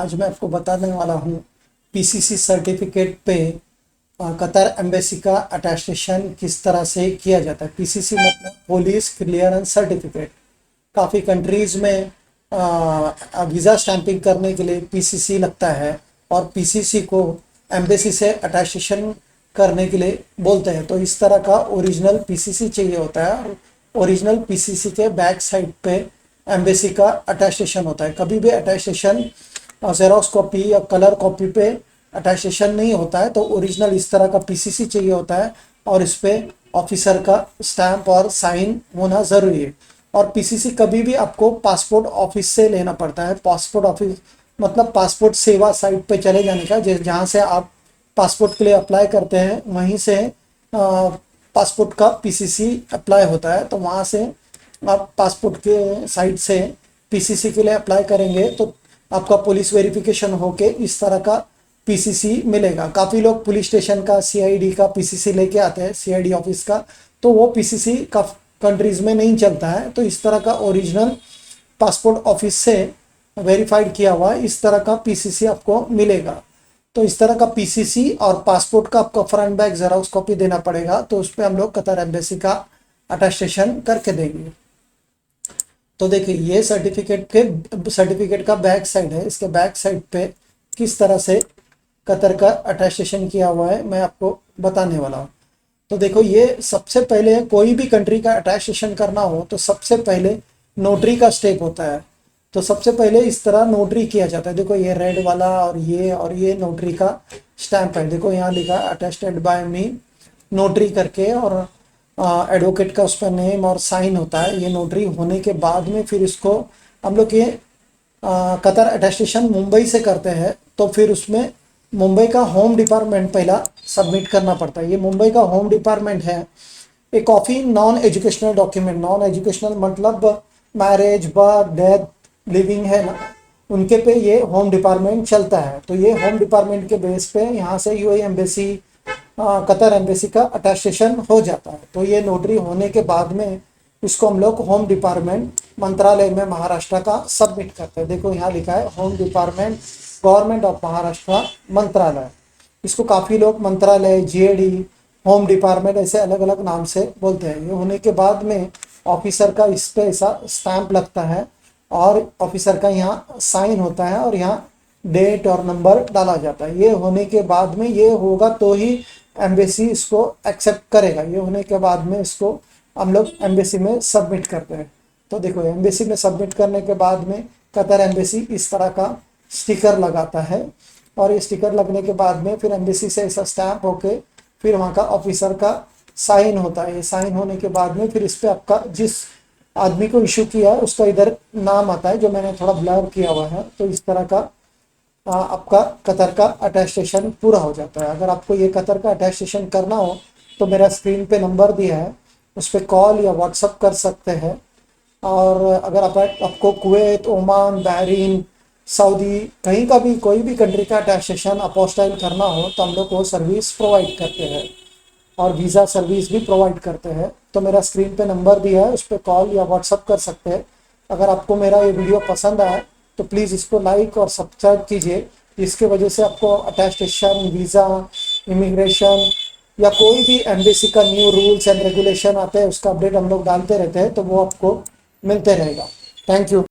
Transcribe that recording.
आज मैं आपको बताने वाला हूँ पीसीसी सर्टिफिकेट पे कतर एम्बेसी का अटेस्टेशन किस तरह से किया जाता है। पीसीसी मतलब पुलिस क्लियरेंस सर्टिफिकेट। काफ़ी कंट्रीज़ में वीज़ा स्टैंपिंग करने के लिए पीसीसी लगता है और पीसीसी को एम्बेसी से अटेस्टेशन करने के लिए बोलते हैं। तो इस तरह का ओरिजिनल पीसीसी चाहिए होता है और ओरिजिनल पीसीसी के बैक साइड पे एम्बेसी का अटेस्टेशन होता है। कभी भी अटेस्टेशन जेरोक्स कॉपी या कलर कॉपी पे अटेस्टेशन नहीं होता है, तो ओरिजिनल इस तरह का पीसीसी चाहिए होता है और इस पे ऑफिसर का स्टैंप और साइन होना ज़रूरी है। और पीसीसी कभी भी आपको पासपोर्ट ऑफिस से लेना पड़ता है। पासपोर्ट ऑफिस मतलब पासपोर्ट सेवा साइट पे चले जाने का, जहाँ से आप पासपोर्ट के लिए अप्लाई करते हैं वहीं से पासपोर्ट का पीसीसी अप्लाई होता है। तो वहाँ से आप पासपोर्ट के साइट से पीसीसी के लिए अप्लाई करेंगे तो आपका पुलिस वेरिफिकेशन होके इस तरह का पीसीसी मिलेगा। काफ़ी लोग पुलिस स्टेशन का सीआईडी का पीसीसी लेके आते हैं, सीआईडी ऑफिस का, तो वो पीसीसी का कंट्रीज़ में नहीं चलता है। तो इस तरह का ओरिजिनल पासपोर्ट ऑफिस से वेरीफाइड किया हुआ इस तरह का पीसीसी आपको मिलेगा। तो इस तरह का पीसीसी और पासपोर्ट का आपको फ्रंट बैक जेरॉक्स कॉपी देना पड़ेगा। तो उस पर हम लोग कतर एम्बेसी का अटेस्टेशन करके देंगे। तो देखिए ये सर्टिफिकेट का बैक साइड है। इसके बैक साइड पे किस तरह से कतर का अटेस्टेशन किया हुआ है मैं आपको बताने वाला हूँ। तो देखो, ये सबसे पहले कोई भी कंट्री का अटेस्टेशन करना हो तो सबसे पहले नोटरी का स्टेप होता है। तो सबसे पहले इस तरह नोटरी किया जाता है। देखो ये रेड वाला और ये नोटरी का स्टैंप है। देखो यहाँ लिखा है अटेस्टेड बाय मी नोटरी करके, और एडवोकेट का उस पर नेम और साइन होता है। ये नोटरी होने के बाद में फिर इसको हम लोग ये कतर अटेस्टेशन मुंबई से करते हैं। तो फिर उसमें मुंबई का होम डिपार्टमेंट पहला सबमिट करना पड़ता है। ये मुंबई का होम डिपार्टमेंट है। एक coffee non educational document, non educational मतलब मैरिज, बर्थ, डेथ, लिविंग है ना, उनके पे ये होम डिपार्टमेंट चलता है। तो ये होम डिपार्टमेंट के बेस पे यहाँ से यूएई एम्बेसी, कतर एम्बेसी का अटेस्टेशन हो जाता है। तो ये नोटरी होने के बाद में इसको हम लोग होम डिपार्टमेंट मंत्रालय में महाराष्ट्र का सबमिट करते हैं। देखो यहाँ लिखा है home department government of Maharashtra मंत्रालय। इसको काफ़ी लोग मंत्रालय, जीएडी, होम डिपार्टमेंट ऐसे अलग अलग नाम से बोलते हैं। ये होने के बाद में ऑफिसर का इस पे ऐसा स्टैंप लगता है और ऑफिसर का यहाँ साइन होता है और यहाँ डेट और नंबर डाला जाता है। ये होने के बाद में ये होगा तो ही एम्बेसी इसको एक्सेप्ट करेगा। ये होने के बाद में इसको हम लोग एम्बेसी में सबमिट करते हैं। तो देखो एम्बेसी में सबमिट करने के बाद में कतर एम्बेसी इस तरह का स्टिकर लगाता है और ये स्टिकर लगने के बाद में फिर एम्बेसी से ऐसा स्टैंप होके फिर वहाँ का ऑफिसर का साइन होता है। ये साइन होने के बाद में फिर इस पर आपका जिस आदमी को इशू किया है उसका इधर नाम आता है, जो मैंने थोड़ा ब्लर किया हुआ है। तो इस तरह का आपका कतर का अटेस्टेशन पूरा हो जाता है। अगर आपको ये कतर का अटेस्टेशन करना हो तो मेरा स्क्रीन पे नंबर दिया है, उस पर कॉल या व्हाट्सअप कर सकते हैं। और अगर आपको कुवैत, ओमान, बहरीन, सऊदी कहीं का भी कोई भी कंट्री का अटेस्टेशन अपोस्टाइल करना हो तो हम लोग वो सर्विस प्रोवाइड करते हैं और वीज़ा सर्विस भी प्रोवाइड करते हैं। तो मेरा स्क्रीन पे नंबर दिया है, उस पर कॉल या व्हाट्सअप कर सकते हैं। अगर आपको मेरा ये वीडियो पसंद आया तो प्लीज़ इसको लाइक और सब्सक्राइब कीजिए। इसके वजह से आपको अटेस्टेशन, वीज़ा, इमिग्रेशन या कोई भी एम्बेसी का न्यू रूल्स एंड रेगुलेशन आते हैं उसका अपडेट हम लोग डालते रहते हैं, तो वो आपको मिलते रहेगा। Thank you.